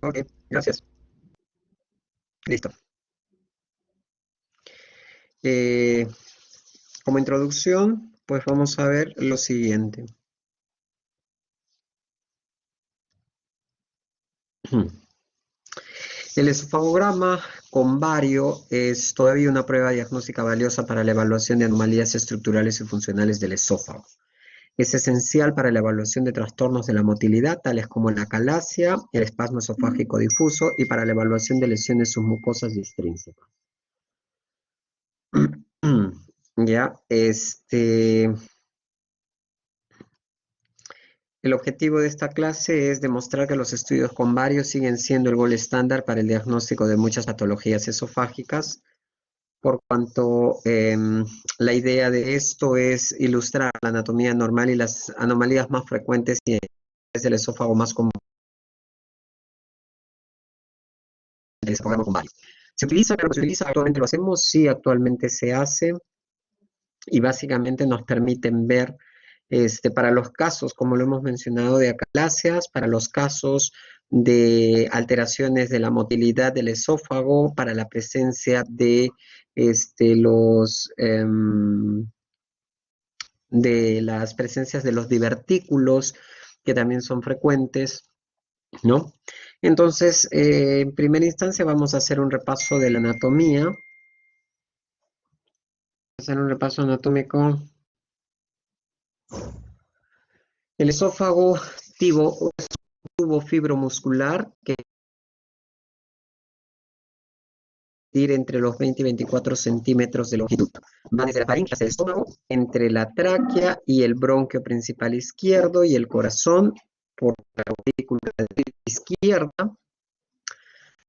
Ok, gracias. Listo. Eh, Como introducción, pues vamos a ver lo siguiente. El esofagograma con bario es todavía una prueba diagnóstica valiosa para la evaluación de anomalías estructurales y funcionales del esófago. Es esencial para la evaluación de trastornos de la motilidad, tales como la acalasia, el espasmo esofágico difuso, y para la evaluación de lesiones submucosas y extrínsecas. Ya, el objetivo de esta clase es demostrar que los estudios con varios siguen siendo el gold estándar para el diagnóstico de muchas patologías esofágicas, por cuanto la idea de esto es ilustrar la anatomía normal y las anomalías más frecuentes y es el esófago más común. El esofagograma con bario. ¿Se utiliza? Claro que se utiliza, actualmente lo hacemos, sí, actualmente se hace, y básicamente nos permiten ver para los casos, como lo hemos mencionado, de acalasias, para los casos de alteraciones de la motilidad del esófago, para la presencia de de las presencias de los divertículos, que también son frecuentes, ¿no? Entonces, en primera instancia vamos a hacer un repaso de la anatomía, hacer un repaso anatómico. El esófago activo es un tubo fibromuscular que ir entre los 20 y 24 centímetros de longitud. Va desde la faringe hacia el estómago, entre la tráquea y el bronquio principal izquierdo y el corazón por la aurícula izquierda,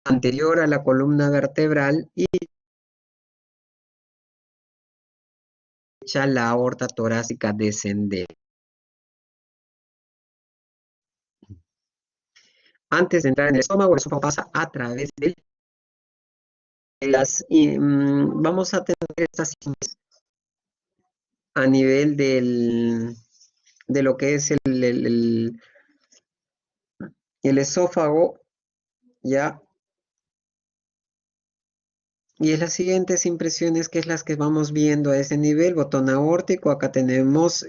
anterior a la columna vertebral y derecha la aorta torácica descendente. Antes de entrar en el estómago pasa a través de vamos a tener estas a nivel de lo que es el esófago, ¿ya? Y es las siguientes impresiones, que es las que vamos viendo a ese nivel: botón aórtico. Acá tenemos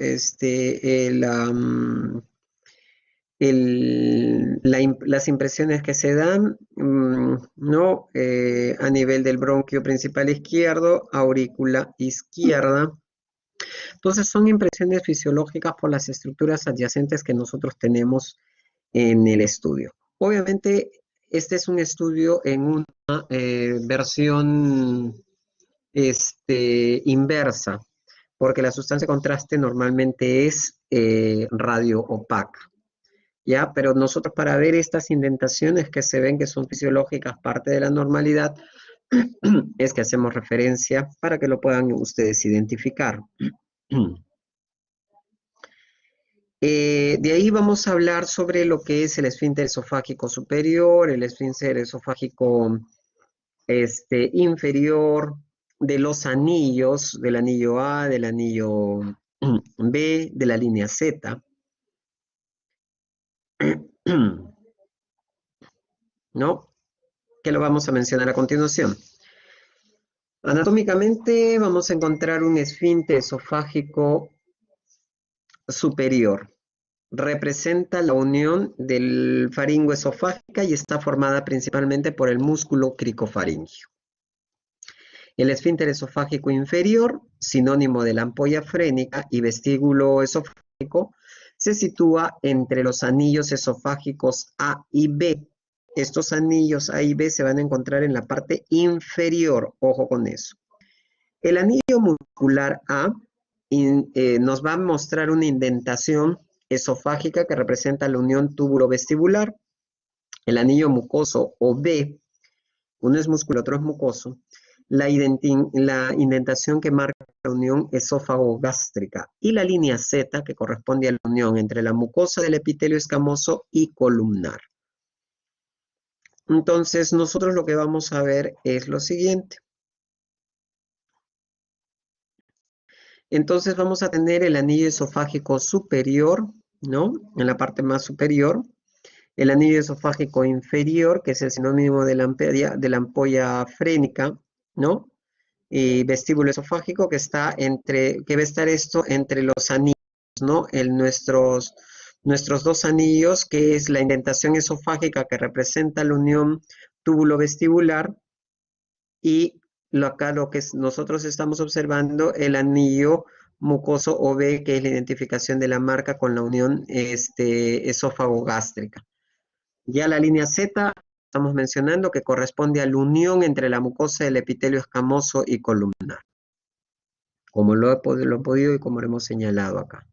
las impresiones que se dan, ¿no? A nivel del bronquio principal izquierdo, aurícula izquierda. Entonces son impresiones fisiológicas por las estructuras adyacentes que nosotros tenemos en el estudio. Obviamente, este es un estudio en una versión inversa, porque la sustancia de contraste normalmente es radio opaca, ¿ya? Pero nosotros, para ver estas indentaciones que se ven que son fisiológicas, parte de la normalidad, es que hacemos referencia para que lo puedan ustedes identificar. De ahí vamos a hablar sobre lo que es el esfínter esofágico superior, el esfínter esofágico inferior, de los anillos, del anillo A, del anillo B, de la línea Z, ¿no? Que lo vamos a mencionar a continuación. Anatómicamente vamos a encontrar un esfínter esofágico superior. Representa la unión del faringo esofágica y está formada principalmente por el músculo cricofaringio. El esfínter esofágico inferior, sinónimo de la ampolla frénica y vestíbulo esofágico, se sitúa entre los anillos esofágicos A y B. Estos anillos A y B se van a encontrar en la parte inferior, ojo con eso. El anillo muscular A nos va a mostrar una indentación esofágica que representa la unión túbulo-vestibular. El anillo mucoso o B, uno es músculo, otro es mucoso, la indentación que marca la unión esófago-gástrica, y la línea Z, que corresponde a la unión entre la mucosa del epitelio escamoso y columnar. Entonces, nosotros lo que vamos a ver es lo siguiente. Entonces vamos a tener el anillo esofágico superior, ¿no? En la parte más superior. El anillo esofágico inferior, que es el sinónimo de la ampolla frénica, ¿no? Y vestíbulo esofágico, que va a estar esto entre los anillos, ¿no? Nuestros dos anillos, que es la indentación esofágica que representa la unión túbulo-vestibular y acá lo que nosotros estamos observando, el anillo mucoso OB, que es la identificación de la marca con la unión esófago-gástrica. Ya la línea Z, estamos mencionando que corresponde a la unión entre la mucosa del epitelio escamoso y columnar, como lo he podido y como lo hemos señalado acá.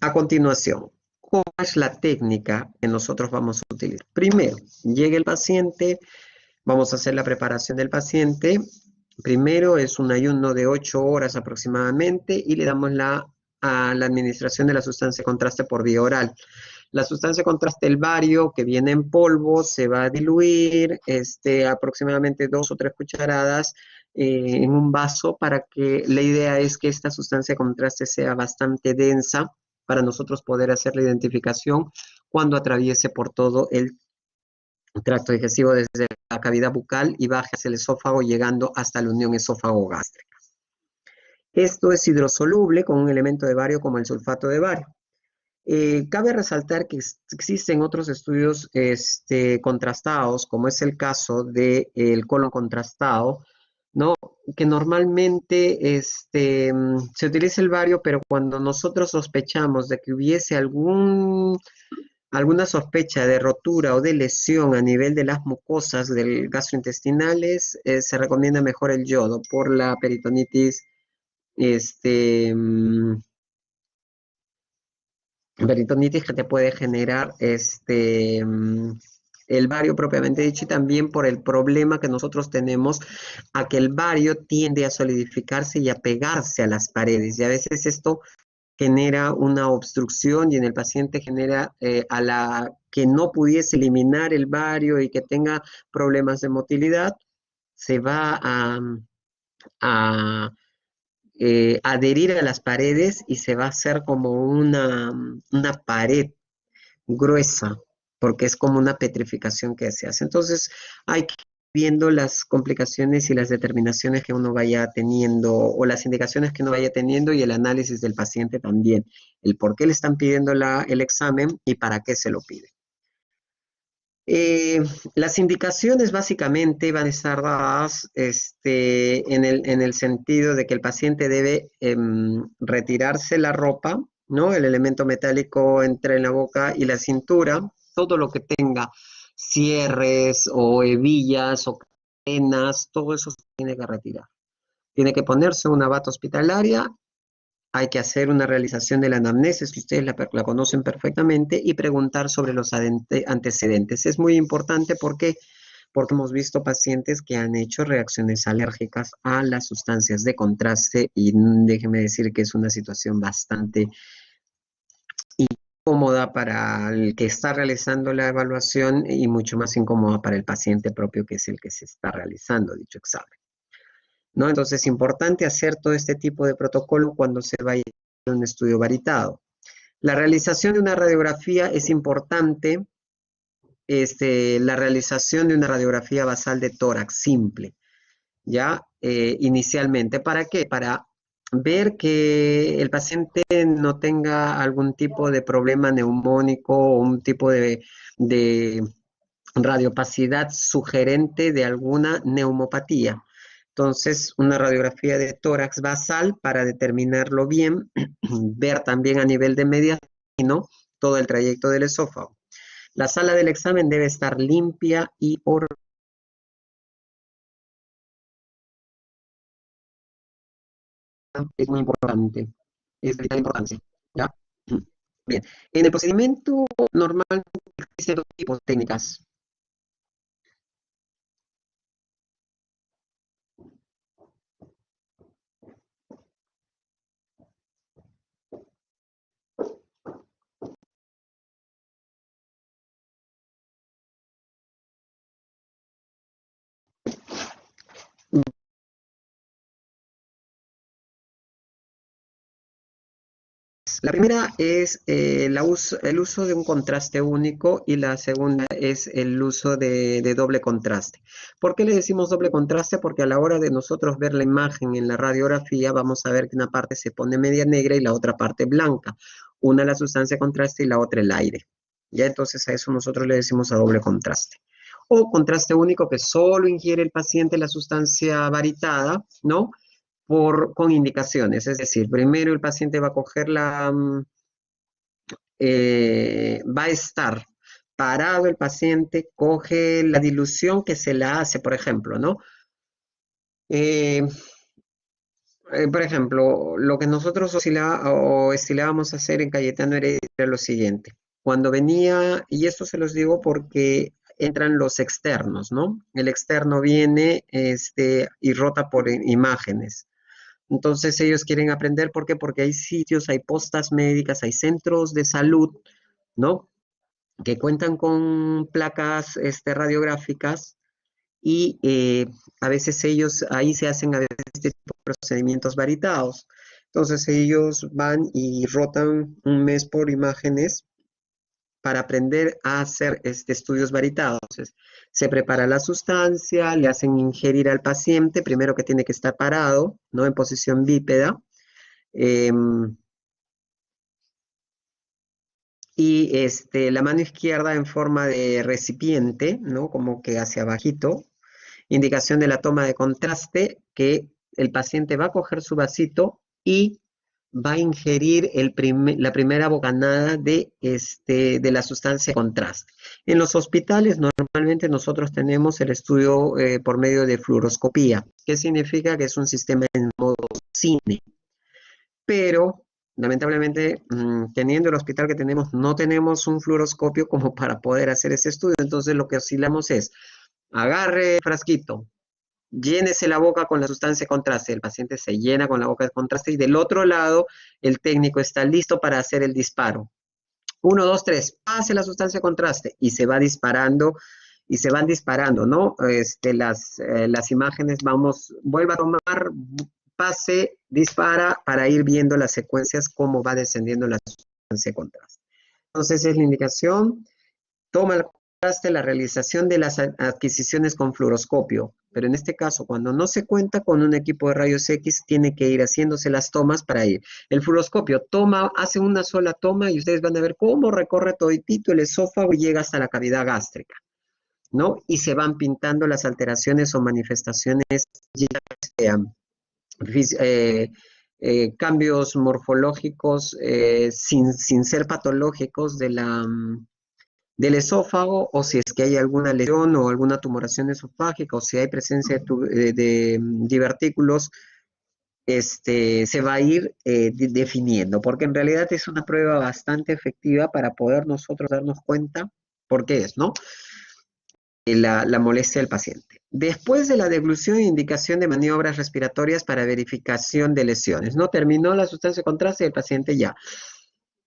A continuación, ¿cuál es la técnica que nosotros vamos a utilizar? Primero, llega el paciente, vamos a hacer la preparación del paciente. Primero es un ayuno de 8 horas aproximadamente y le damos a la administración de la sustancia de contraste por vía oral. La sustancia de contraste, el bario, que viene en polvo, se va a diluir aproximadamente 2 o 3 cucharadas en un vaso para que la idea es que esta sustancia de contraste sea bastante densa para nosotros poder hacer la identificación cuando atraviese por todo el tracto digestivo desde la cavidad bucal y baje hacia el esófago llegando hasta la unión esófago-gástrica. Esto es hidrosoluble con un elemento de bario como el sulfato de bario. Cabe resaltar que existen otros estudios contrastados, como es el caso del colon contrastado, ¿no? Que normalmente se utiliza el bario, pero cuando nosotros sospechamos de que hubiese alguna sospecha de rotura o de lesión a nivel de las mucosas del gastrointestinales, se recomienda mejor el yodo por la peritonitis peritonitis que te puede generar el bario propiamente dicho y también por el problema que nosotros tenemos a que el bario tiende a solidificarse y a pegarse a las paredes y a veces esto genera una obstrucción y en el paciente genera a la que no pudiese eliminar el bario y que tenga problemas de motilidad, se va a adherir a las paredes y se va a hacer como una pared gruesa, porque es como una petrificación que se hace. Entonces, hay que ir viendo las complicaciones y las determinaciones que uno vaya teniendo, o las indicaciones que uno vaya teniendo, y el análisis del paciente también, el por qué le están pidiendo el examen y para qué se lo pide. Las indicaciones básicamente van a estar dadas en el sentido de que el paciente debe retirarse la ropa, ¿no? El elemento metálico entre la boca y la cintura, todo lo que tenga cierres o hebillas o cadenas, todo eso se tiene que retirar. Tiene que ponerse una bata hospitalaria, hay que hacer una realización de la anamnesis, que ustedes la conocen perfectamente, y preguntar sobre los antecedentes. Es muy importante porque hemos visto pacientes que han hecho reacciones alérgicas a las sustancias de contraste y déjeme decir que es una situación bastante incómoda para el que está realizando la evaluación y mucho más incómoda para el paciente propio, que es el que se está realizando dicho examen, ¿no? Entonces es importante hacer todo este tipo de protocolo cuando se vaya a un estudio varitado. La realización de una radiografía es importante, la realización de una radiografía basal de tórax simple, ¿ya? Inicialmente, ¿para qué? Para ver que el paciente no tenga algún tipo de problema neumónico o un tipo de radiopacidad sugerente de alguna neumopatía. Entonces, una radiografía de tórax basal para determinarlo bien, ver también a nivel de mediastino todo el trayecto del esófago. La sala del examen debe estar limpia y ordenada. Es muy importante, es de vital importancia, ¿ya? Bien, en el procedimiento normal existen dos tipos de técnicas. cosas. La primera es el uso de un contraste único y la segunda es el uso de doble contraste. ¿Por qué le decimos doble contraste? Porque a la hora de nosotros ver la imagen en la radiografía vamos a ver que una parte se pone media negra y la otra parte blanca. Una la sustancia de contraste y la otra el aire. Ya entonces a eso nosotros le decimos a doble contraste. O contraste único que solo ingiere el paciente la sustancia varitada, ¿no? Con indicaciones, es decir, primero el paciente va a coger va a estar parado el paciente, coge la dilución que se la hace, por ejemplo, ¿no? Eh, por ejemplo, lo que nosotros estilábamos hacer en Cayetano era lo siguiente. Cuando venía, y esto se los digo porque entran los externos, ¿no? El externo viene y rota por imágenes. Entonces ellos quieren aprender, ¿por qué? Porque hay sitios, hay postas médicas, hay centros de salud, ¿no? Que cuentan con placas radiográficas y a veces ellos, ahí se hacen a veces este tipo de procedimientos varitados. Entonces ellos van y rotan un mes por imágenes para aprender a hacer estudios varitados. Entonces, se prepara la sustancia, le hacen ingerir al paciente, primero que tiene que estar parado, ¿no? En posición bípeda. Eh, y la mano izquierda en forma de recipiente, ¿no? Como que hacia abajito, indicación de la toma de contraste, que el paciente va a coger su vasito y va a ingerir la primera bocanada de la sustancia de contraste. En los hospitales normalmente nosotros tenemos el estudio por medio de fluoroscopía, que significa que es un sistema en modo cine, pero lamentablemente teniendo el hospital que tenemos no tenemos un fluoroscopio como para poder hacer ese estudio, entonces lo que oscilamos es agarre frasquito, llénese la boca con la sustancia de contraste, el paciente se llena con la boca de contraste y del otro lado el técnico está listo para hacer el disparo. 1, 2, 3, pase la sustancia de contraste y se va disparando y se van disparando, ¿no? Las imágenes, vuelva a tomar, pase, dispara para ir viendo las secuencias, cómo va descendiendo la sustancia de contraste. Entonces es la indicación, toma el contraste, la realización de las adquisiciones con fluoroscopio, pero en este caso, cuando no se cuenta con un equipo de rayos X, tiene que ir haciéndose las tomas para ir. El fluoroscopio hace una sola toma y ustedes van a ver cómo recorre toditito el esófago y llega hasta la cavidad gástrica, ¿no? Y se van pintando las alteraciones o manifestaciones, ya sean cambios morfológicos sin ser patológicos del esófago, o si es que hay alguna lesión o alguna tumoración esofágica, o si hay presencia de divertículos, se va a ir definiendo, porque en realidad es una prueba bastante efectiva para poder nosotros darnos cuenta por qué es, ¿no? La molestia del paciente. Después de la deglución e indicación de maniobras respiratorias para verificación de lesiones, ¿no? Terminó la sustancia de contraste y el paciente ya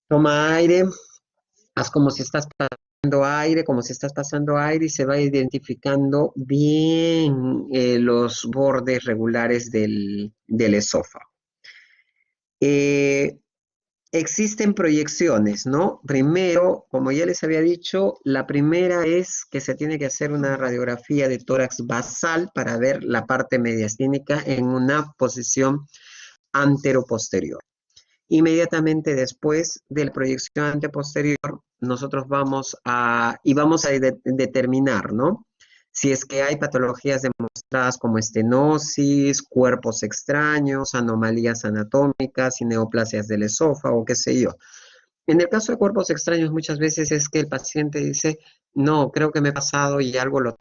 toma aire, haz como si estás pasando aire y se va identificando bien los bordes regulares del esófago. Existen proyecciones, ¿no? Primero, como ya les había dicho, la primera es que se tiene que hacer una radiografía de tórax basal para ver la parte mediastínica en una posición anteroposterior. Inmediatamente después de la proyección anteposterior, nosotros vamos a determinar, ¿no? Si es que hay patologías demostradas como estenosis, cuerpos extraños, anomalías anatómicas y neoplasias del esófago, qué sé yo. En el caso de cuerpos extraños, muchas veces es que el paciente dice, no, creo que me he pasado y algo lo...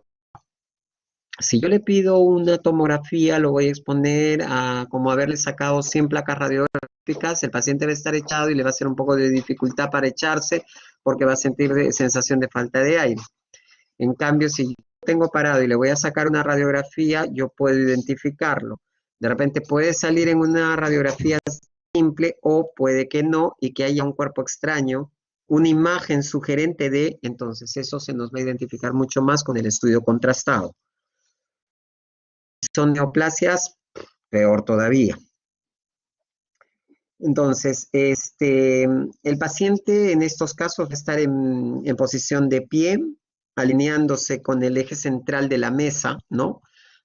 Si yo le pido una tomografía, lo voy a exponer a como haberle sacado 100 placas radiográficas, el paciente va a estar echado y le va a hacer un poco de dificultad para echarse porque va a sentir sensación de falta de aire. En cambio, si yo tengo parado y le voy a sacar una radiografía, yo puedo identificarlo. De repente puede salir en una radiografía simple o puede que no y que haya un cuerpo extraño, una imagen sugerente de, entonces eso se nos va a identificar mucho más con el estudio contrastado. Si son neoplasias, peor todavía. Entonces, el paciente en estos casos va a estar en posición de pie, alineándose con el eje central de la mesa, ¿no?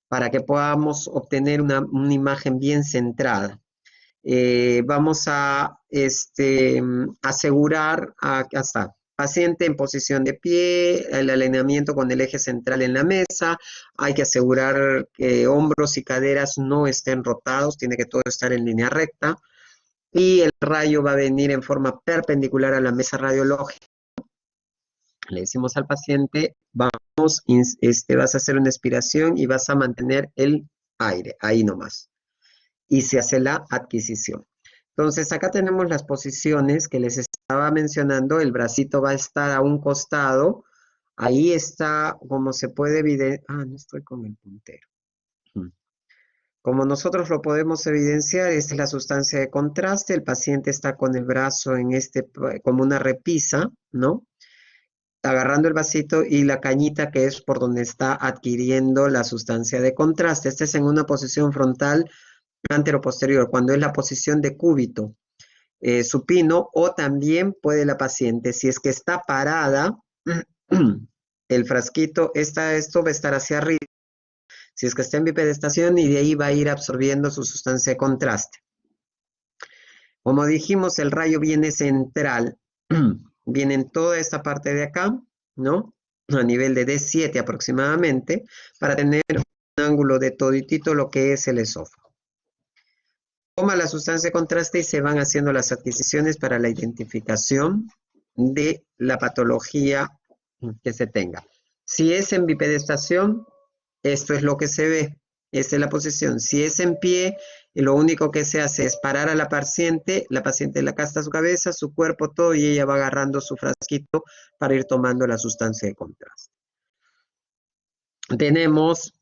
Para que podamos obtener una imagen bien centrada. Vamos a asegurar, acá está, paciente en posición de pie, el alineamiento con el eje central en la mesa, hay que asegurar que hombros y caderas no estén rotados, tiene que todo estar en línea recta, y el rayo va a venir en forma perpendicular a la mesa radiológica. Le decimos al paciente, vamos, vas a hacer una expiración y vas a mantener el aire, ahí nomás. Y se hace la adquisición. Entonces, acá tenemos las posiciones que les estaba mencionando. El bracito va a estar a un costado. Ahí está, como se puede evidenciar. Ah, no estoy con el puntero. Como nosotros lo podemos evidenciar, esta es la sustancia de contraste. El paciente está con el brazo en como una repisa, ¿no? Agarrando el vasito y la cañita que es por donde está adquiriendo la sustancia de contraste. Este es en una posición frontal anteroposterior, cuando es la posición de cúbito supino, o también puede la paciente, si es que está parada, el frasquito, esto va a estar hacia arriba, si es que está en bipedestación y de ahí va a ir absorbiendo su sustancia de contraste. Como dijimos, el rayo viene central, viene en toda esta parte de acá, ¿no? A nivel de D7 aproximadamente, para tener un ángulo de toditito lo que es el esófago. Toma la sustancia de contraste y se van haciendo las adquisiciones para la identificación de la patología que se tenga. Si es en bipedestación, esto es lo que se ve, esta es la posición. Si es en pie, lo único que se hace es parar a la paciente le acasta su cabeza, su cuerpo, todo, y ella va agarrando su frasquito para ir tomando la sustancia de contraste. Tenemos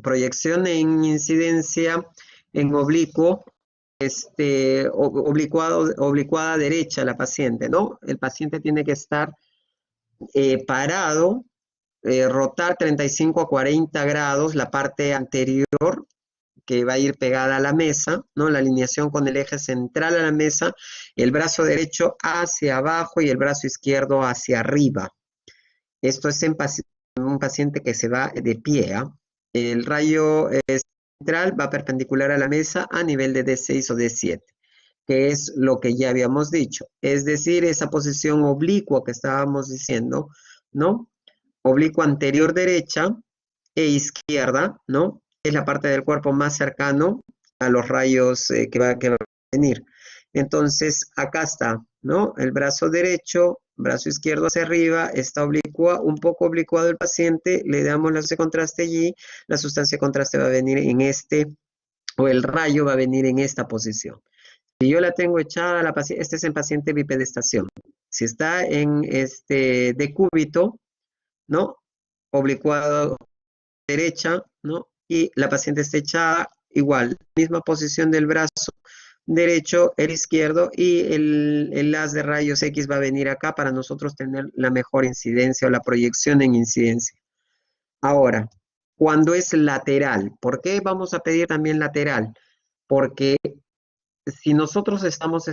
proyección en incidencia en oblicuo, oblicuada derecha la paciente, ¿no? El paciente tiene que estar parado, rotar 35 a 40 grados la parte anterior que va a ir pegada a la mesa, ¿no? La alineación con el eje central a la mesa, el brazo derecho hacia abajo y el brazo izquierdo hacia arriba. Esto es en un paciente que se va de pie, ¿eh? El rayo central va perpendicular a la mesa a nivel de D6 o D7, que es lo que ya habíamos dicho. Es decir, esa posición oblicua que estábamos diciendo, ¿no? Oblicua anterior derecha e izquierda, ¿no? Es la parte del cuerpo más cercano a los rayos que va a venir. Entonces, acá está, ¿no? El brazo derecho, brazo izquierdo hacia arriba, está oblicua, un poco oblicuado el paciente, le damos la sustancia de contraste allí, la sustancia de contraste va a venir en o el rayo va a venir en esta posición. Si yo la tengo echada, este es en paciente bipedestación. Si está en decúbito, ¿no? Oblicuado derecha, ¿no? Y la paciente está echada, igual, misma posición del brazo derecho, el izquierdo, y el haz de rayos X va a venir acá para nosotros tener la mejor incidencia o la proyección en incidencia. Ahora, cuando es lateral, ¿por qué vamos a pedir también lateral? Porque si nosotros estamos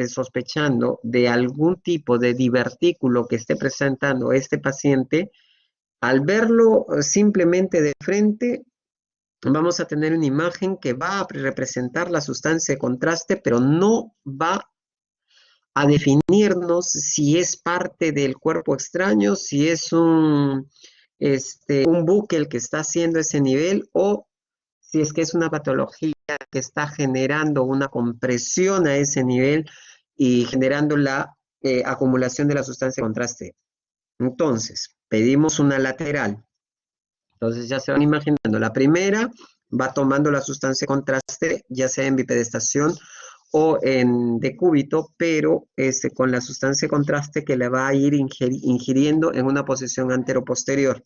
sospechando de algún tipo de divertículo que esté presentando este paciente, al verlo simplemente de frente, vamos a tener una imagen que va a representar la sustancia de contraste, pero no va a definirnos si es parte del cuerpo extraño, si es un buque el que está haciendo ese nivel, o si es que es una patología que está generando una compresión a ese nivel y generando la acumulación de la sustancia de contraste. Entonces, pedimos una lateral. Entonces ya se van imaginando, la primera va tomando la sustancia de contraste, ya sea en bipedestación o en decúbito, pero con la sustancia de contraste que le va a ir ingiriendo en una posición anteroposterior.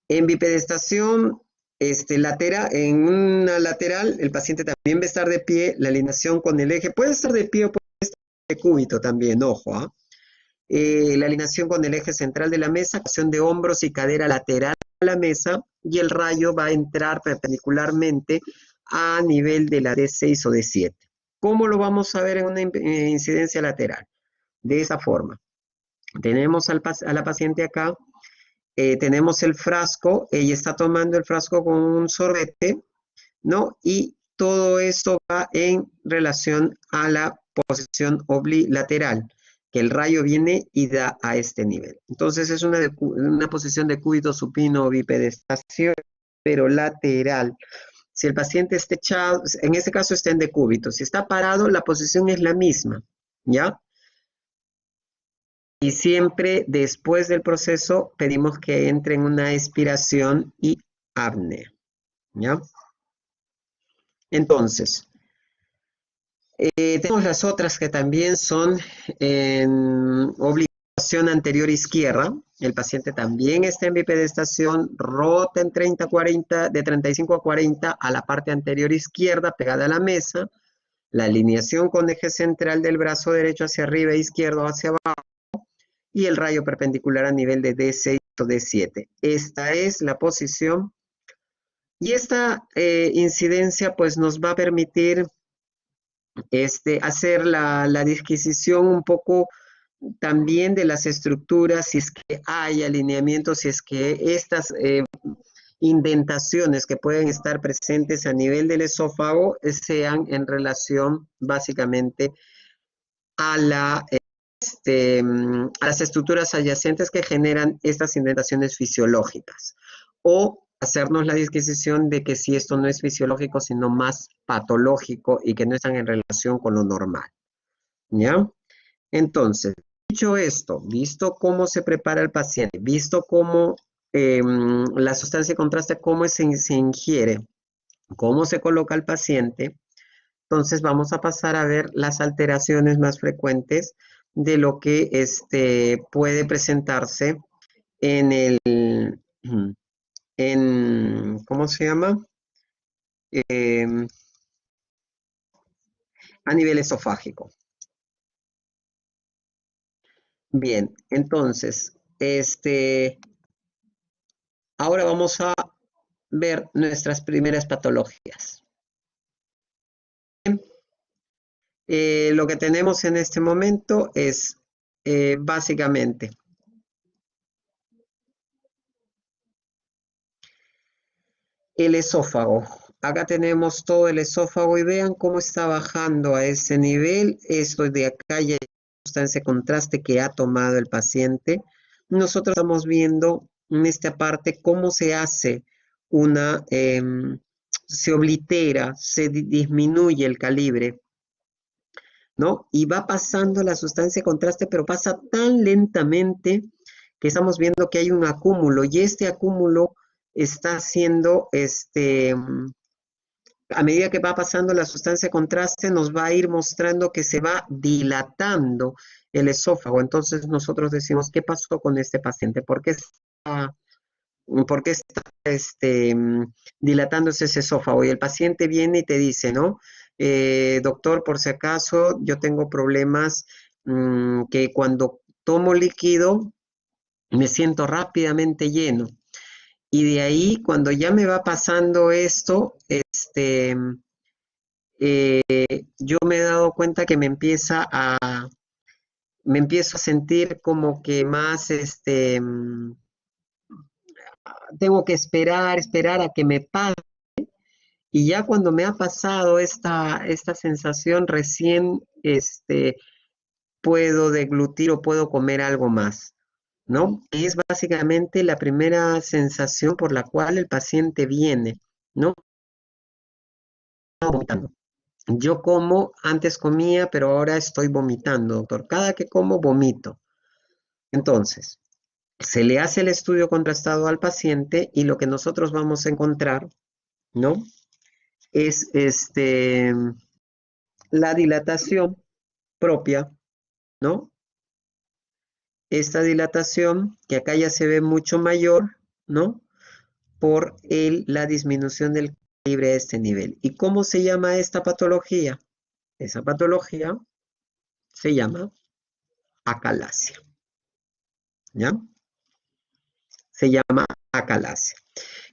En bipedestación, en una lateral, el paciente también va a estar de pie, la alineación con el eje, puede estar de pie o puede estar de decúbito también, ojo, ¿ah? La alineación con el eje central de la mesa, acción de hombros y cadera lateral a la mesa, y el rayo va a entrar perpendicularmente a nivel de la D6 o D7. ¿Cómo lo vamos a ver en una incidencia lateral? De esa forma. Tenemos a la paciente acá, tenemos el frasco, ella está tomando el frasco con un sorbete, ¿no? Y todo esto va en relación a la posición lateral, que el rayo viene y da a este nivel. Entonces es una posición de cúbito supino o bipedestación, pero lateral. Si el paciente está echado, en este caso está en decúbito. Si está parado, la posición es la misma, ¿ya? Y siempre después del proceso pedimos que entre en una expiración y apnea, ¿ya? Entonces, tenemos las otras que también son en obligación anterior izquierda. El paciente también está en bipedestación, rota en 30-40, de 35 a 40 a la parte anterior izquierda pegada a la mesa. La alineación con eje central del brazo derecho hacia arriba e izquierdo hacia abajo y el rayo perpendicular a nivel de D6 o D7. Esta es la posición y esta incidencia pues nos va a permitir hacer la disquisición un poco también de las estructuras, si es que hay alineamientos, si es que estas indentaciones que pueden estar presentes a nivel del esófago sean en relación básicamente a a las estructuras adyacentes que generan estas indentaciones fisiológicas. O hacernos la disquisición de que si esto no es fisiológico, sino más patológico y que no están en relación con lo normal. ¿Ya? Entonces, dicho esto, visto cómo se prepara el paciente, visto cómo la sustancia de contraste, cómo se ingiere, cómo se coloca el paciente, entonces vamos a pasar a ver las alteraciones más frecuentes de lo que puede presentarse en ¿cómo se llama? Em, a nivel esofágico. Bien, entonces, ahora vamos a ver nuestras primeras patologías. Lo que tenemos en este momento es básicamente el esófago. Acá tenemos todo el esófago y vean cómo está bajando a ese nivel. Esto de acá ya hay sustancia de contraste que ha tomado el paciente. Nosotros estamos viendo en esta parte cómo se hace se oblitera, se disminuye el calibre, ¿no? Y va pasando la sustancia de contraste, pero pasa tan lentamente que estamos viendo que hay un acúmulo y este acúmulo está haciendo, a medida que va pasando la sustancia de contraste, nos va a ir mostrando que se va dilatando el esófago. Entonces nosotros decimos, ¿qué pasó con este paciente? ¿Por qué está dilatándose ese esófago? Y el paciente viene y te dice, ¿no? Doctor, por si acaso, yo tengo problemas que cuando tomo líquido me siento rápidamente lleno. Y de ahí, cuando ya me va pasando esto, yo me he dado cuenta que me empiezo a sentir como que más, tengo que esperar a que me pase. Y ya cuando me ha pasado esta sensación, recién puedo deglutir o puedo comer algo más, ¿no? Y es básicamente la primera sensación por la cual el paciente viene, ¿no? Vomitando. Yo como, antes comía, pero ahora estoy vomitando, doctor. Cada que como, vomito. Entonces, se le hace el estudio contrastado al paciente y lo que nosotros vamos a encontrar, ¿no? Es la dilatación propia, ¿no? Esta dilatación, que acá ya se ve mucho mayor, ¿no? Por la disminución del calibre a este nivel. ¿Y cómo se llama esta patología? Esa patología se llama acalasia, ¿ya? Se llama acalasia.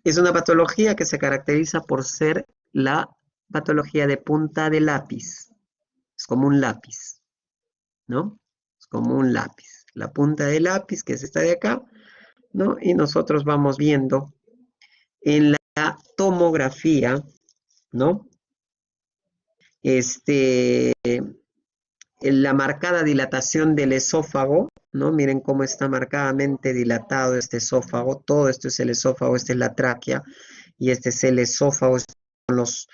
Es una patología que se caracteriza por ser la patología de punta de lápiz. Es como un lápiz, ¿no? Es como un lápiz. La punta de lápiz, que es esta de acá, ¿no? Y nosotros vamos viendo en la tomografía, ¿no? La marcada dilatación del esófago, ¿no? Miren cómo está marcadamente dilatado este esófago. Todo esto es el esófago, esta es la tráquea y este es el esófago. Son los,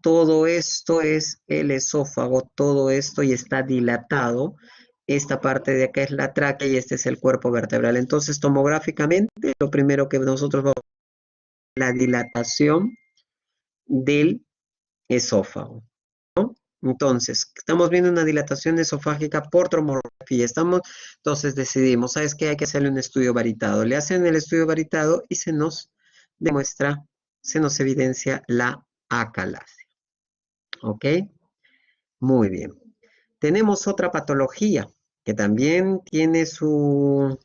todo esto es el esófago, todo esto y está dilatado. Esta parte de acá es la tráquea y este es el cuerpo vertebral. Entonces, tomográficamente, lo primero que nosotros vamos a ver es la dilatación del esófago, ¿no? Entonces, estamos viendo una dilatación esofágica por tomografía. Entonces decidimos, ¿sabes qué? Hay que hacerle un estudio varitado. Le hacen el estudio varitado y se nos demuestra, se nos evidencia la acalasia. ¿Ok? Muy bien. Tenemos otra patología que también tiene su,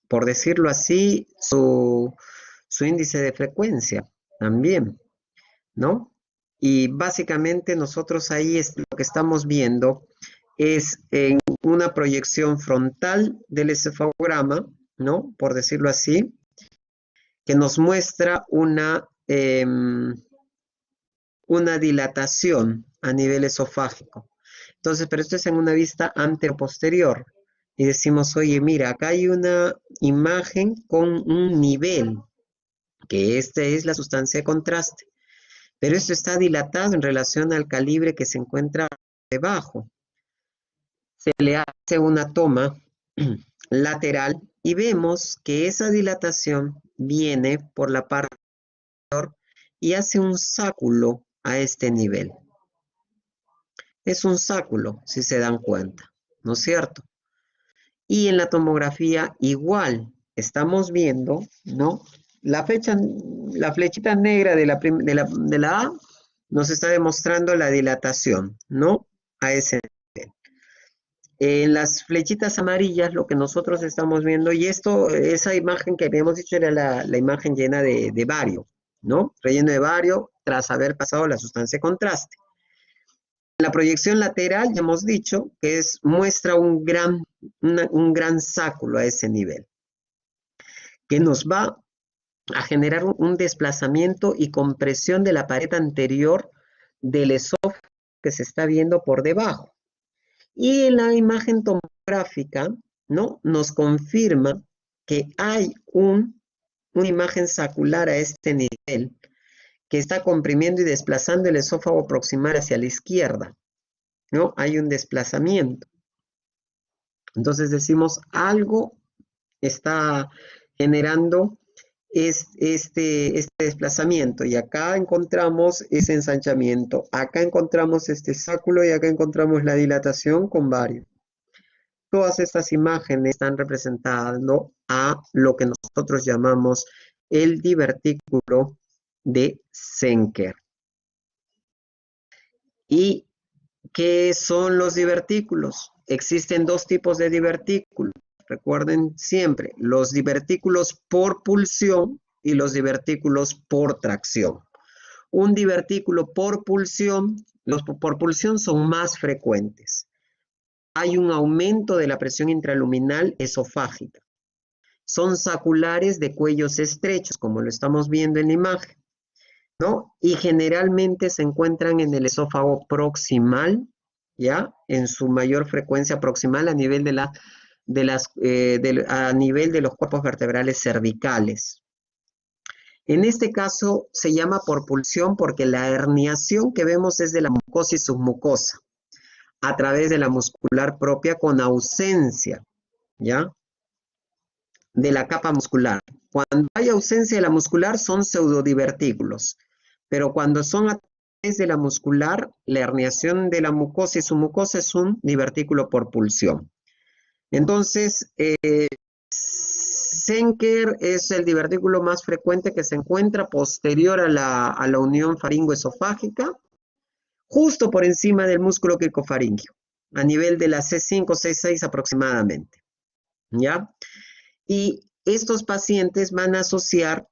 por decirlo así, su índice de frecuencia también, ¿no? Y básicamente nosotros ahí lo que estamos viendo es en una proyección frontal del encefalograma, ¿no? Por decirlo así, que nos muestra una dilatación a nivel esofágico. Entonces, pero esto es en una vista anteroposterior. Y decimos, oye, mira, acá hay una imagen con un nivel, que esta es la sustancia de contraste. Pero esto está dilatado en relación al calibre que se encuentra debajo. Se le hace una toma lateral y vemos que esa dilatación viene por la parte inferior y hace un sáculo a este nivel. Es un sáculo, si se dan cuenta, ¿no es cierto? Y en la tomografía igual, estamos viendo, ¿no? La flechita negra de la A nos está demostrando la dilatación, ¿no? A ese nivel. En las flechitas amarillas, lo que nosotros estamos viendo, y esa imagen que habíamos dicho era la imagen llena de bario, ¿no? Relleno de bario tras haber pasado la sustancia de contraste. En la proyección lateral ya hemos dicho que muestra un gran sáculo a ese nivel, que nos va a generar un desplazamiento y compresión de la pared anterior del esófago que se está viendo por debajo. Y en la imagen tomográfica, ¿no? Nos confirma que hay una imagen sacular a este nivel que está comprimiendo y desplazando el esófago proximal hacia la izquierda, ¿no? Hay un desplazamiento. Entonces decimos, algo está generando este desplazamiento y acá encontramos ese ensanchamiento, acá encontramos este sáculo y acá encontramos la dilatación con varios. Todas estas imágenes están representando a lo que nosotros llamamos el divertículo de Zenker. ¿Y qué son los divertículos? Existen dos tipos de divertículos. Recuerden siempre, los divertículos por pulsión y los divertículos por tracción. Un divertículo por pulsión, los por pulsión son más frecuentes. Hay un aumento de la presión intraluminal esofágica. Son saculares de cuellos estrechos, como lo estamos viendo en la imagen, ¿no? Y generalmente se encuentran en el esófago proximal, ¿ya? En su mayor frecuencia proximal a nivel a nivel de los cuerpos vertebrales cervicales. En este caso se llama por pulsión porque la herniación que vemos es de la mucosa y submucosa, a través de la muscular propia con ausencia, ¿ya? De la capa muscular. Cuando hay ausencia de la muscular son pseudodivertículos, pero cuando son a través de la muscular, la herniación de la mucosa y submucosa es un divertículo por pulsión. Entonces, Zenker es el divertículo más frecuente que se encuentra posterior a la unión faringoesofágica, justo por encima del músculo cricofaringio, a nivel de la C5, C6 aproximadamente, ¿ya? Y estos pacientes van a asociar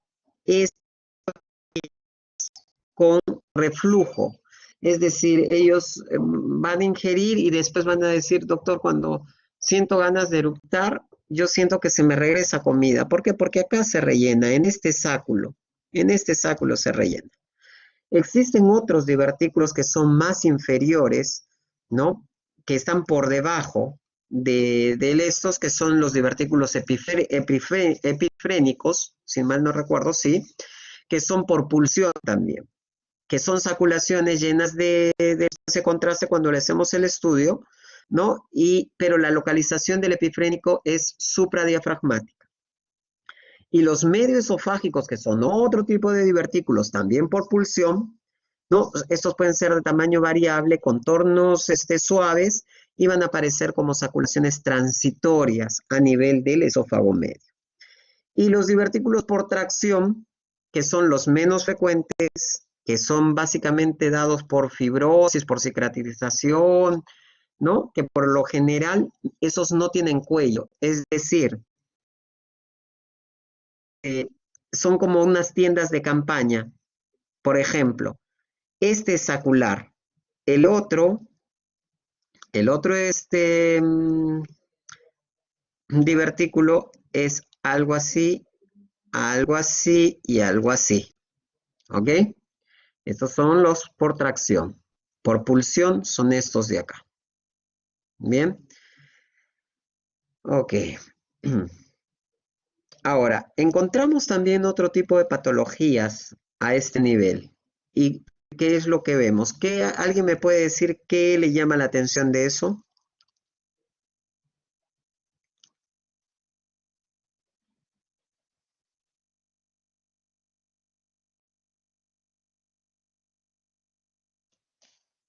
con reflujo. Es decir, ellos van a ingerir y después van a decir, doctor, cuando siento ganas de eructar, yo siento que se me regresa comida. ¿Por qué? Porque acá se rellena, en este sáculo se rellena. Existen otros divertículos que son más inferiores, ¿no? Que están por debajo de estos, que son los divertículos epifrénicos, si mal no recuerdo, sí, que son por pulsión también, que son saculaciones llenas de ese contraste cuando le hacemos el estudio, ¿no? Pero la localización del epifrénico es supradiafragmática. Y los medioesofágicos, que son otro tipo de divertículos, también por pulsión, ¿no? Estos pueden ser de tamaño variable, contornos suaves, y van a aparecer como saculaciones transitorias a nivel del esófago medio. Y los divertículos por tracción, que son los menos frecuentes, que son básicamente dados por fibrosis, por cicatrización, ¿no? Que por lo general esos no tienen cuello, es decir, son como unas tiendas de campaña. Por ejemplo, este es sacular, el otro divertículo es algo así y algo así, ¿ok? Estos son los por tracción. Por pulsión son estos de acá. Bien. Ok. Ahora, encontramos también otro tipo de patologías a este nivel. ¿Y qué es lo que vemos? ¿Alguien me puede decir qué le llama la atención de eso?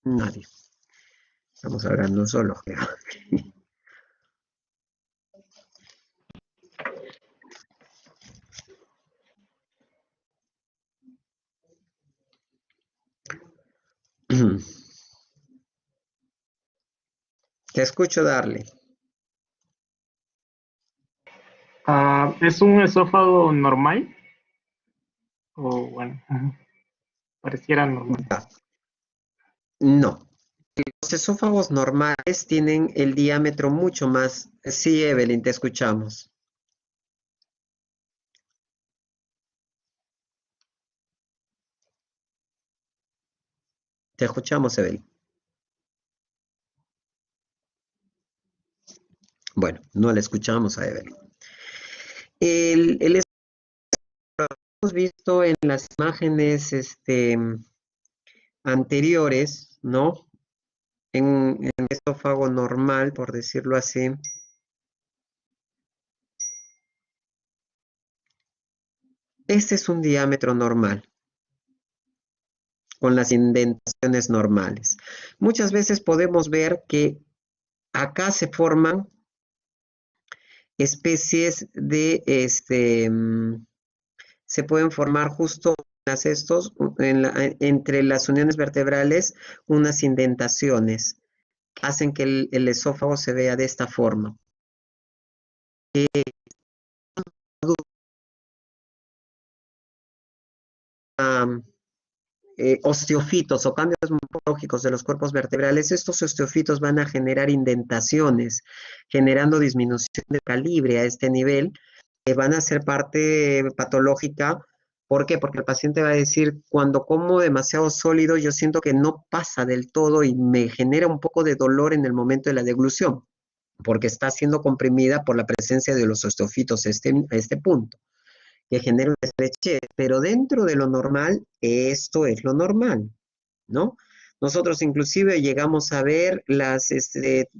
Nadie. Estamos hablando solo. Te escucho, darle. ¿Es un esófago normal? O bueno, pareciera normal. No. Los esófagos normales tienen el diámetro mucho más. Sí, Evelyn, te escuchamos. Te escuchamos, Evelyn. Bueno, no le escuchamos a Evelyn. El hemos visto en las imágenes anteriores, ¿no? En el esófago normal, por decirlo así. Este es un diámetro normal, con las indentaciones normales. Muchas veces podemos ver que acá se forman especies de, se pueden formar justo entre las uniones vertebrales unas indentaciones que hacen que el esófago se vea de esta forma. Osteofitos o cambios morfológicos de los cuerpos vertebrales, estos osteofitos van a generar indentaciones, generando disminución de calibre a este nivel, que van a ser parte patológica. ¿Por qué? Porque el paciente va a decir, cuando como demasiado sólido, yo siento que no pasa del todo y me genera un poco de dolor en el momento de la deglución, porque está siendo comprimida por la presencia de los osteofitos a este punto, que genera una estrechez, pero dentro de lo normal, esto es lo normal, ¿no? Nosotros inclusive llegamos a ver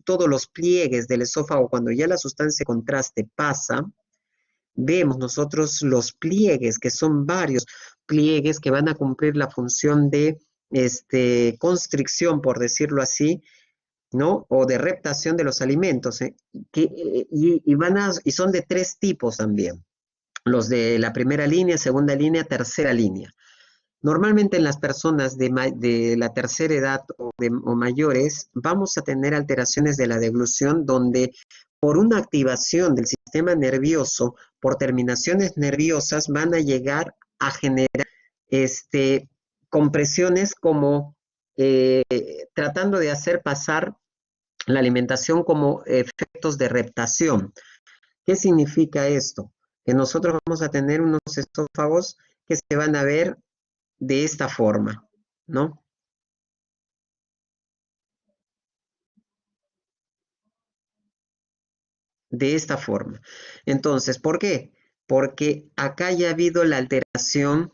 todos los pliegues del esófago cuando ya la sustancia de contraste pasa, vemos nosotros los pliegues, que son varios pliegues que van a cumplir la función de constricción, por decirlo así, ¿no? O de reptación de los alimentos, y son de tres tipos también. Los de la primera línea, segunda línea, tercera línea. Normalmente en las personas de la tercera edad o mayores vamos a tener alteraciones de la deglución donde por una activación del sistema nervioso, por terminaciones nerviosas, van a llegar a generar compresiones como tratando de hacer pasar la alimentación como efectos de reptación. ¿Qué significa esto? Que nosotros vamos a tener unos esófagos que se van a ver de esta forma, ¿no? De esta forma. Entonces, ¿por qué? Porque acá ya ha habido la alteración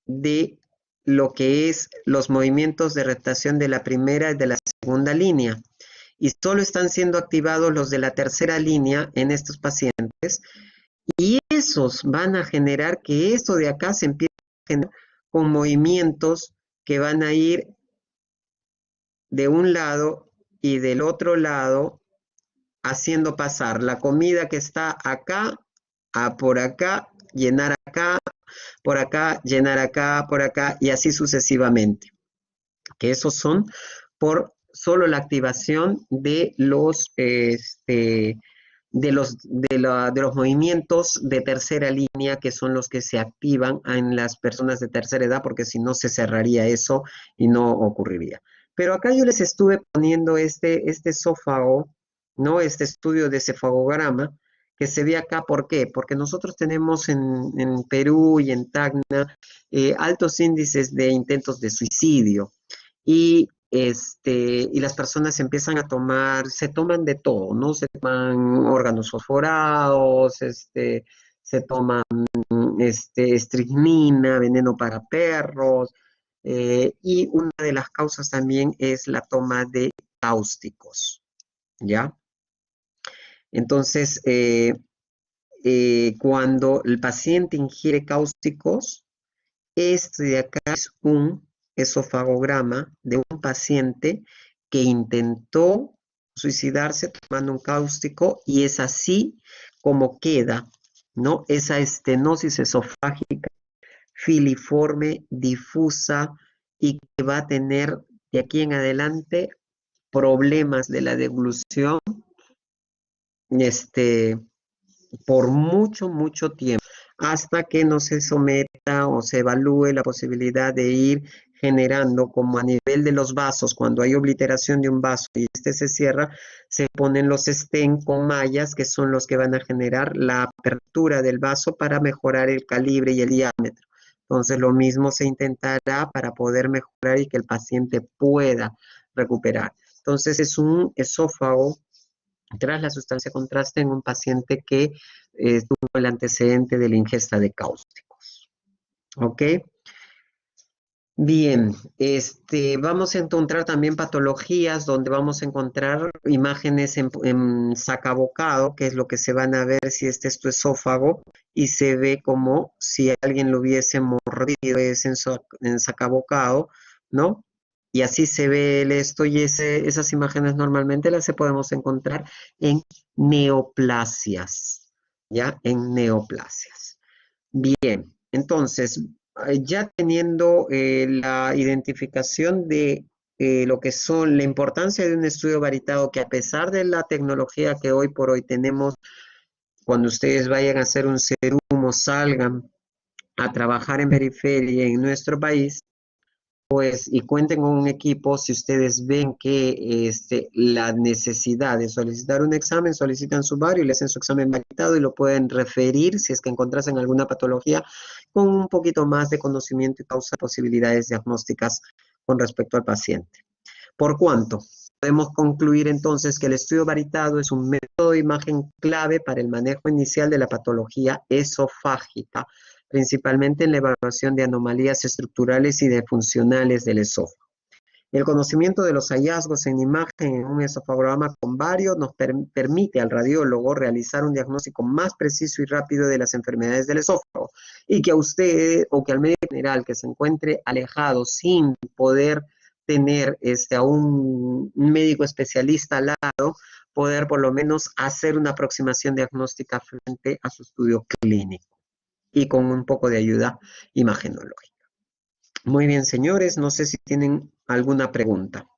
de lo que es los movimientos de reptación de la primera y de la segunda línea. Y solo están siendo activados los de la tercera línea en estos pacientes. Y esos van a generar que esto de acá se empiece a generar con movimientos que van a ir de un lado y del otro lado haciendo pasar la comida que está acá a por acá, llenar acá, llenar acá, por acá y así sucesivamente. Que esos son por solo la activación de los movimientos de tercera línea, que son los que se activan en las personas de tercera edad, porque si no se cerraría eso y no ocurriría. Pero acá yo les estuve poniendo este esófago, ¿no? Este estudio de cefagograma, que se ve acá, ¿por qué? Porque nosotros tenemos en Perú y en Tacna altos índices de intentos de suicidio y las personas empiezan a tomar, se toman de todo, ¿no? Se toman órganos fosforados, se toman estricnina, veneno para perros, y una de las causas también es la toma de cáusticos, ¿ya? Entonces, cuando el paciente ingiere cáusticos, este de acá es un esofagograma de un paciente que intentó suicidarse tomando un cáustico y es así como queda, ¿no? Esa estenosis esofágica filiforme, difusa y que va a tener de aquí en adelante problemas de la deglución, este, por mucho, mucho tiempo, hasta que no se someta o se evalúe la posibilidad de ir generando como a nivel de los vasos, cuando hay obliteración de un vaso y este se cierra, se ponen los stent con mallas que son los que van a generar la apertura del vaso para mejorar el calibre y el diámetro. Entonces lo mismo se intentará para poder mejorar y que el paciente pueda recuperar. Entonces es un esófago tras la sustancia contraste en un paciente que tuvo el antecedente de la ingesta de cáusticos. ¿Ok? Bien, vamos a encontrar también patologías donde vamos a encontrar imágenes en sacabocado, que es lo que se van a ver si este es tu esófago, y se ve como si alguien lo hubiese mordido, es en sacabocado, ¿no? Y así se ve esto y esas imágenes normalmente las podemos encontrar en neoplasias, ¿ya? En neoplasias. Bien, entonces, ya teniendo la identificación de lo que son la importancia de un estudio varitado, que a pesar de la tecnología que hoy por hoy tenemos, cuando ustedes vayan a hacer un serum o salgan a trabajar en periferia en nuestro país, pues, y cuenten con un equipo, si ustedes ven que la necesidad de solicitar un examen, solicitan su bario y le hacen su examen validado y lo pueden referir si es que encontrasen alguna patología con un poquito más de conocimiento y causa posibilidades diagnósticas con respecto al paciente. ¿Por cuánto? Podemos concluir entonces que el estudio varitado es un método de imagen clave para el manejo inicial de la patología esofágica, principalmente en la evaluación de anomalías estructurales y de funcionales del esófago. El conocimiento de los hallazgos en imagen en un esofagograma con varios nos permite al radiólogo realizar un diagnóstico más preciso y rápido de las enfermedades del esófago y que a usted o que al médico general que se encuentre alejado sin poder tener a un médico especialista al lado, poder por lo menos hacer una aproximación diagnóstica frente a su estudio clínico y con un poco de ayuda imagenológica. Muy bien, señores, no sé si tienen alguna pregunta.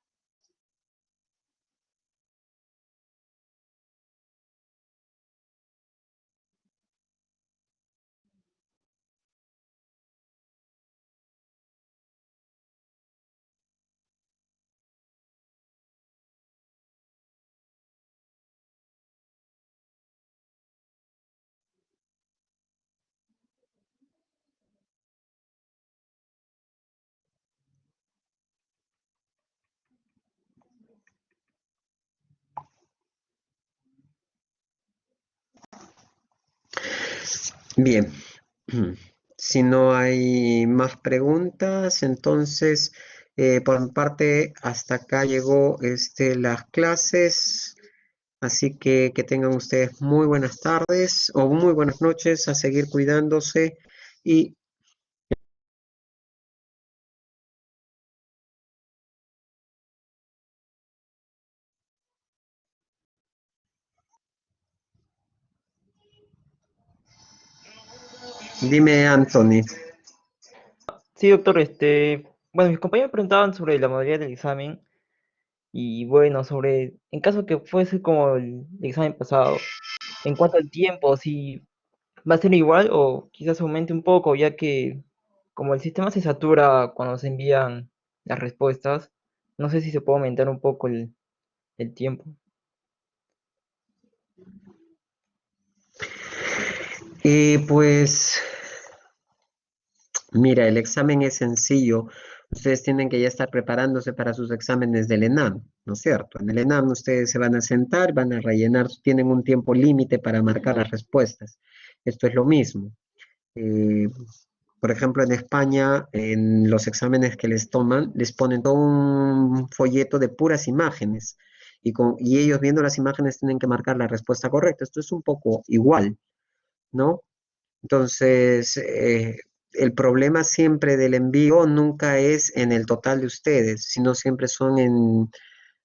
Bien. Si no hay más preguntas, entonces por mi parte hasta acá llegó las clases. Así que tengan ustedes muy buenas tardes o muy buenas noches, a seguir cuidándose y dime, Anthony. Sí, doctor, bueno, mis compañeros preguntaban sobre la modalidad del examen y bueno, en caso que fuese como el examen pasado, en cuanto al tiempo, si va a ser igual o quizás aumente un poco, ya que como el sistema se satura cuando se envían las respuestas, no sé si se puede aumentar un poco el tiempo. Pues mira, el examen es sencillo. Ustedes tienen que ya estar preparándose para sus exámenes del ENAM, ¿no es cierto? En el ENAM ustedes se van a sentar, van a rellenar, tienen un tiempo límite para marcar las respuestas. Esto es lo mismo. Eh, por ejemplo, en España, en los exámenes que les toman, les ponen todo un folleto de puras imágenes y ellos viendo las imágenes tienen que marcar la respuesta correcta. Esto es un poco igual, ¿no? Entonces, el problema siempre del envío nunca es en el total de ustedes, sino siempre son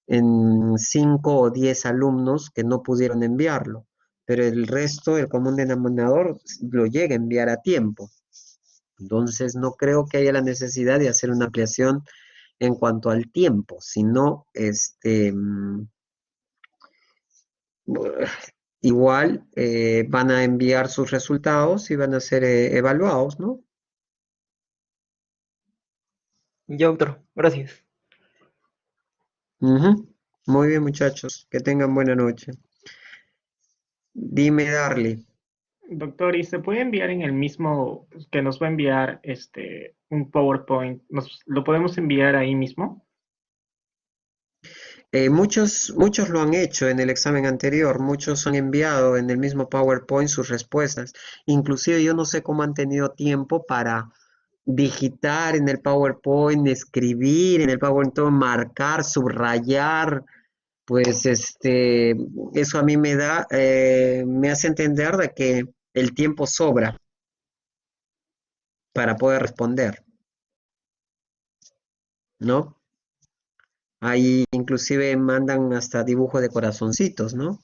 en 5 o 10 alumnos que no pudieron enviarlo, pero el resto, el común denominador, lo llega a enviar a tiempo. Entonces, no creo que haya la necesidad de hacer una ampliación en cuanto al tiempo, sino igual van a enviar sus resultados y van a ser evaluados, ¿no? Ya, doctor, gracias. Ujú. Muy bien, muchachos, que tengan buena noche. Dime, Darly. Doctor, ¿y se puede enviar en el mismo que nos va a enviar un PowerPoint? ¿Lo podemos enviar ahí mismo? Muchos lo han hecho en el examen anterior, muchos han enviado en el mismo PowerPoint sus respuestas. Inclusive yo no sé cómo han tenido tiempo para digitar en el PowerPoint, escribir en el PowerPoint, marcar, subrayar. Pues eso a mí me hace entender de que el tiempo sobra para poder responder, ¿no? Ahí inclusive mandan hasta dibujo de corazoncitos, ¿no?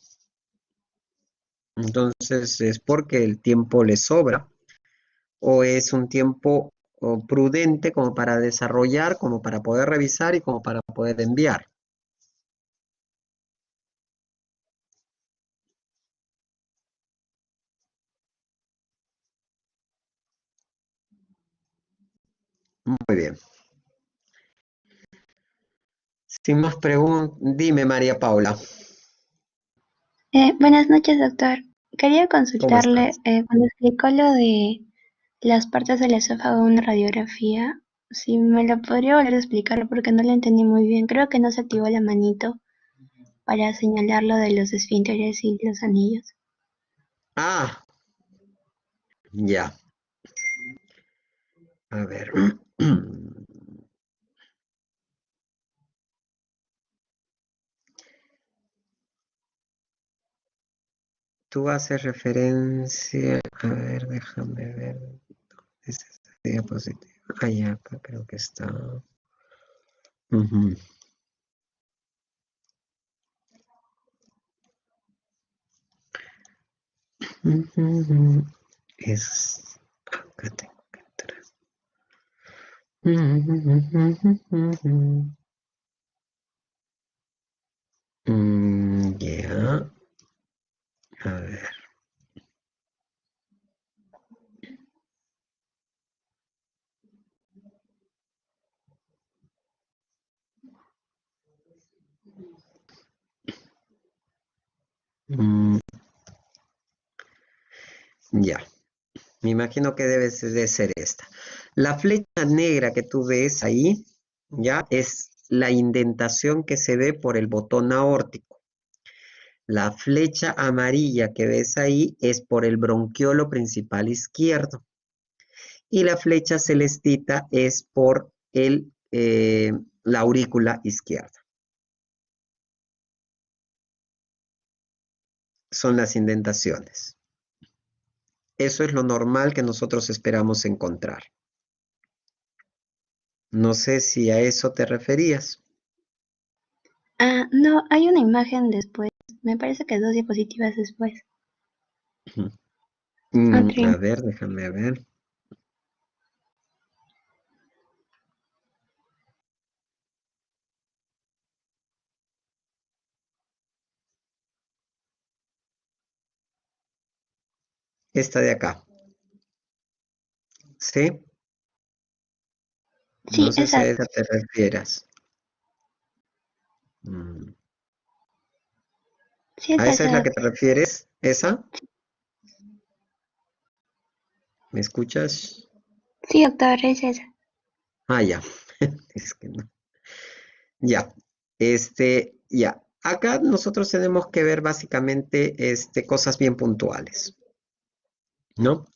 Entonces es porque el tiempo les sobra o es un tiempo prudente como para desarrollar, como para poder revisar y como para poder enviar. Muy bien. Sin más preguntas, dime María Paula, Buenas noches, doctor. Quería ¿cómo consultarle, estás? cuando explicó lo de las partes del esófago en una radiografía, si me lo podría volver a explicar porque no lo entendí muy bien. Creo que no se activó la manito para señalar lo de los esfínteres y los anillos. Ah, ya. A ver. Tú haces referencia, a ver, déjame ver. Es esta diapositiva. Ah, ya, acá creo que está. Ujú. Ujú. Es. Acá tengo que entrar. Ujú. Ya, a ver. Mm, ya, me imagino que de ser esta. La flecha negra que tú ves ahí, ya, es la indentación que se ve por el botón aórtico. La flecha amarilla que ves ahí es por el bronquiolo principal izquierdo. Y la flecha celestita es por la aurícula izquierda. Son las indentaciones. Eso es lo normal que nosotros esperamos encontrar. No sé si a eso te referías. No, hay una imagen después. Me parece que 2 diapositivas después. A ver, déjame ver. Esta de acá. ¿Sí? Sí, No sé si a esa. esa te refieras. Mm. Sí, ¿A esa es la esa. que te refieres? ¿Esa? ¿Me escuchas? Sí, doctor, es esa. Ah, ya. Es que no. Ya. Ya. Acá nosotros tenemos que ver básicamente cosas bien puntuales, ¿no?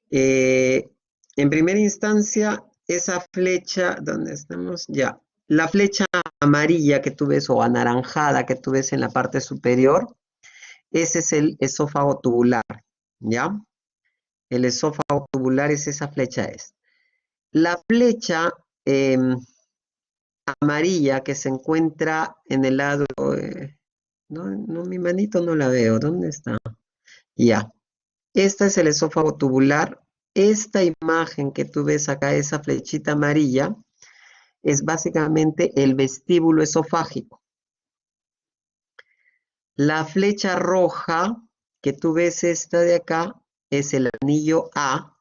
En primera instancia, esa flecha, ¿dónde estamos? Ya. La flecha amarilla que tú ves o anaranjada que tú ves en la parte superior, ese es el esófago tubular, ¿ya? El esófago tubular es esa flecha es. La flecha amarilla que se encuentra en el lado... no, mi manito no la veo. ¿Dónde está? Ya. Esta es el esófago tubular. Esta imagen que tú ves acá, esa flechita amarilla, es básicamente el vestíbulo esofágico. La flecha roja que tú ves esta de acá es el anillo A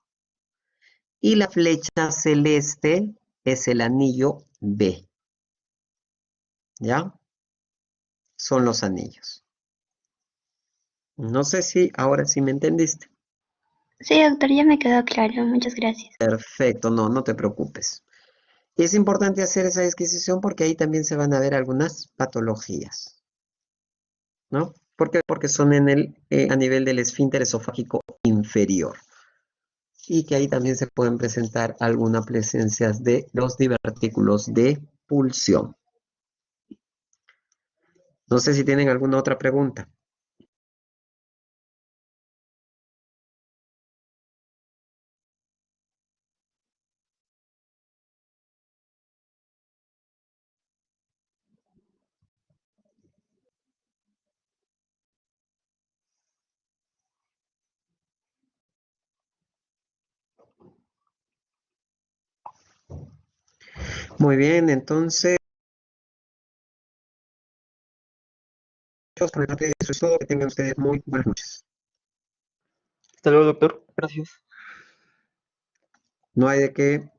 y la flecha celeste es el anillo B. ¿Ya? Son los anillos. No sé si ahora sí me entendiste. Sí, doctor, ya me quedó claro. Muchas gracias. Perfecto, no te preocupes. Es importante hacer esa disquisición porque ahí también se van a ver algunas patologías, ¿no? ¿Por qué? Porque son a nivel del esfínter esofágico inferior. Y que ahí también se pueden presentar algunas presencias de los divertículos de pulsión. No sé si tienen alguna otra pregunta. Muy bien, entonces, por mi parte, eso es todo. Que tengan ustedes muy buenas noches. Hasta luego, doctor. Gracias. No hay de qué.